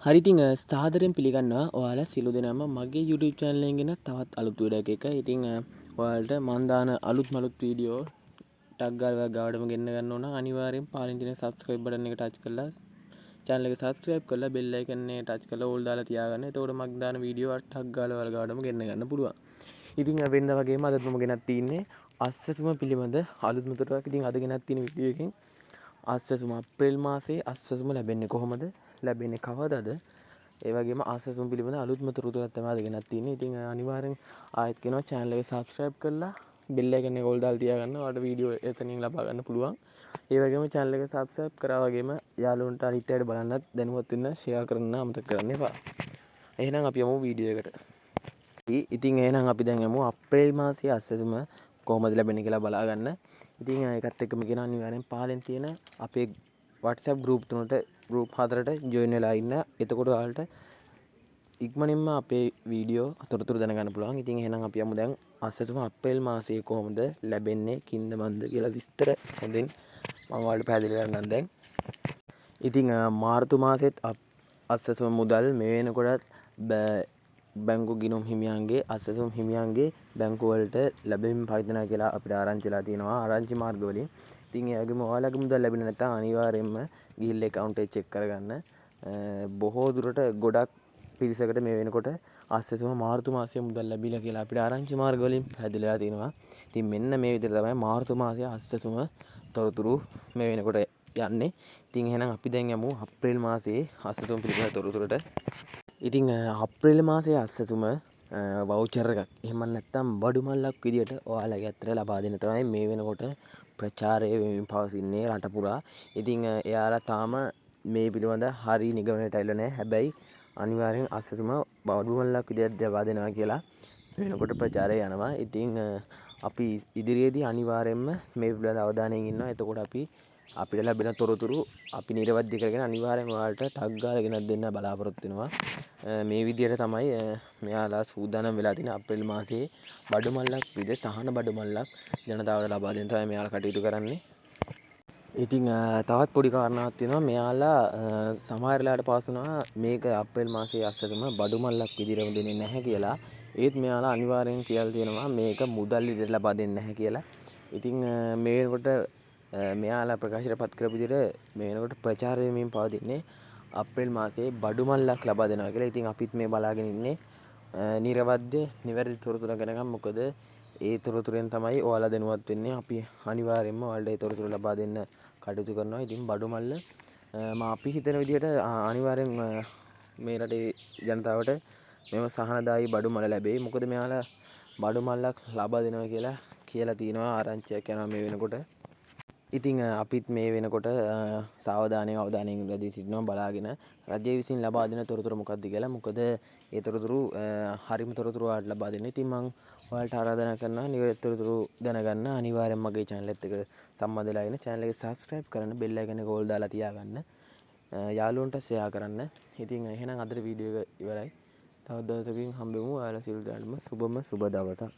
හරි ඉතින් සාදරයෙන් පිළිගන්නවා ඔයාලා සියලු දෙනාම මගේ YouTube channel එකෙන් ගෙන තවත් අලුත් වීඩියෝ එකක. ඉතින් ඔයාලට මම දාන අලුත් වීඩියෝ ටග් ගාලා ගාවටම ගෙන්න ගන්න ඕන අනිවාර්යෙන් පාලින් තියෙන subscribe button එක touch කරලා channel එක subscribe කරලා bell icon එක touch කරලා all දාලා තියාගන්න. එතකොට මම දාන වීඩියෝ ටග් ගාලා ඔයාලා ගාවටම ගෙන්න ගන්න පුළුවන්. ඉතින් වෙනද වගේම අදත් මම ගෙනත් තින්නේ අස්වැසුම පිළිබඳ අලුත් මුතුරක්. ඉතින් අද ගෙනත් තියෙන වීඩියෝ එකෙන් අස්වැසුම අප්‍රේල් මාසයේ අස්වැසුම ලැබෙන්නේ කොහොමද? ලැබෙන්නේ කවදාද? ඒ වගේම අස්වැසුම පිළිබඳ අලුත්ම තොරතුරක් තමයි අද ගෙනත් තියෙන්නේ. ඉතින් අනිවාර්යෙන් ආයෙත් කියනවා channel එක subscribe කරලා bell icon එක all දාලා තියාගන්න. ඔයාලට වීඩියෝ එතනින් ලබා ගන්න පුළුවන්. ඒ වගේම channel එක subscribe කරා වගේම යාළුවන්ට අනිත් අයට බලන්නත් දැනුවත් වෙන්න share කරන්න අමතක කරන්න එපා. එහෙනම් අපි යමු වීඩියෝ එකට. ඉතින් එහෙනම් අපි දැන් යමු අප්‍රේල් මාසයේ අස්වැසුම කොහොමද ලැබෙන්නේ කියලා බලා ගන්න. ඉතින් ඒකත් එක්කම කියන අනිවාර්යෙන් පාලෙන් තියෙන අපේ WhatsApp group group 4ට join වෙලා ඉන්න. එතකොට ඔයාලට ඉක්මනින්ම අපේ වීඩියෝ තොරතුරු දැනගන්න පුළුවන්. ඉතින් එහෙනම් අපි යමු දැන් අස්වැසුම අප්‍රේල් මාසයේ කොහොමද ලැබෙන්නේ කින්ද මන්ද කියලා විස්තර හොඳින් මම ඔයාලට පැහැදිලි කරන්නම් දැන්. ඉතින් මාර්තු මාසෙත් අස්වැසුම මුදල් මේ වෙනකොටත් බැංකු ගිණුම් හිමියන්ගේ අස්වැසුම් හිමියන්ගේ බැංකු වලට ලැබෙමින් පවතිනවා කියලා අපිට ආරංචිලා තියෙනවා ආරංචි මාර්ග වලින්. ඉතින් ඒ වගේම ඔයාලගේ මුදල් ලැබෙන්නේ නැත්නම් අනිවාර්යයෙන්ම ගිහිල්ලා account එක check කරගන්න. බොහෝ දුරට ගොඩක් පිරිසකට මේ වෙනකොට අස්වැසුම මාර්තු මාසයේ මුදල් ලැබිලා කියලා අපිට ආරංචි මාර්ග වලින් පැහැදිලිලා තියෙනවා. ඉතින් මෙන්න මේ විදිහට තමයි මාර්තු මාසයේ අස්වැසුම තොරතුරු මේ වෙනකොට යන්නේ. ඉතින් එහෙනම් අපි දැන් යමු අප්‍රේල් මාසයේ අස්වැසුම පිළිබඳ තොරතුරට. ඉතින් අප්‍රේල් මාසයේ අස්වැසුම වවුචර් එකක් එහෙම නැත්නම් බඩු මල්ලක් විදියට ඔයාලගේ අතට ලබා දෙන තමයි මේ වෙනකොට ප්‍රචාරය වෙමින් පවතින්නේ රට පුරා. ඉතින් එයාලා තාම මේ පිළිබඳ හරි නිගමනයට ඇවිල්ලා නැහැ. හැබැයි අනිවාර්යෙන් අස්වැසුම බඩු මල්ලක් විදියට ලබා දෙනවා කියලා වෙනකොට ප්‍රචාරය යනවා. ඉතින් අපි ඉදිරියේදී අනිවාර්යෙන්ම මේ පිළිබඳ අවධානයෙන් ඉන්නවා. එතකොට අපිට ලැබෙන තොරතුරු අපි නිරවද්‍ය කරගෙන අනිවාර්යෙන් ඔයාලට ටග් ගාලා ගෙනත් දෙන්න බලාපොරොත්තු වෙනවා. මේ විදිහට තමයි මෙයාලා සූදානම් වෙලා තියෙන අප්‍රේල් මාසයේ බඩු මල්ලක් විදිහට සහන බඩු මල්ලක් ජනතාවට ලබා දෙන්න තමයි මෙයාලා කටයුතු කරන්නේ. ඉතින් තවත් පොඩි කාරණාවක් තියෙනවා. මෙයාලා සමහර වෙලාවට පවසනවා මේක අප්‍රේල් මාසයේ අස්වැසුම බඩු මල්ලක් විදිහටම දෙන්නේ නැහැ කියලා. ඒත් මෙයාලා අනිවාර්යෙන් කියලා තියෙනවා මේක මුදල් විදිහට ලබා දෙන්නේ නැහැ කියලා. ඉතින් මේ වෙනකොට මෙයාලා ප්‍රකාශයට පත් කරපු විදිහට මේ වෙනකොට ප්‍රචාරය වෙමින් පවතින්නේ අප්‍රේල් මාසයේ බඩු මල්ලක් ලබා දෙනවා කියලා. ඉතින් අපිත් මේ බලාගෙන ඉන්නේ නිර්වද්‍ය නිවැරදි තොරතුරු ගන්න. මොකද ඒ තොරතුරෙන් තමයි ඔයාලා දැනුවත් වෙන්නේ. අපි අනිවාර්යයෙන්ම ඔයාලට ඒ තොරතුරු ලබා දෙන්න කටයුතු කරනවා. ඉතින් බඩු මල්ල අපි හිතන විදිහට අනිවාර්යෙන් මේ රටේ ජනතාවට මෙම සහනදායී බඩු මල ලැබෙයි. මොකද මෙයාලා බඩු මල්ලක් ලබා දෙනවා කියලා තියෙනවා ආරංචියක් යනවා මේ වෙනකොට. ඉතින් අපිත් මේ වෙනකොට සාවධානයෙන් අවධානයෙන් රැඳී සිටිනවා බලාගෙන රජය විසින් ලබා දෙන තොරතුරු මොකක්ද කියලා. මොකද ඒ තොරතුරු හරිම තොරතුරු ඔයාලට ලබා දෙන්න. ඉතින් මම ඔයාලට ආරාධනා කරනවා නිවැරදි තොරතුරු දැනගන්න අනිවාර්යෙන් මගේ channel එකත් එක්ක සම්බන්ධ වෙලා ඉන්න. channel එක subscribe කරන්න bell icon එක all දාලා තියාගන්න. යාළුවන්ට share කරන්න. ඉතින් එහෙනම් අදට වීඩියෝ එක ඉවරයි. තවත් දවසකින් හම්බෙමු. ඔයාලා සියලු දෙනාටම සුබම සුබ දවසක්.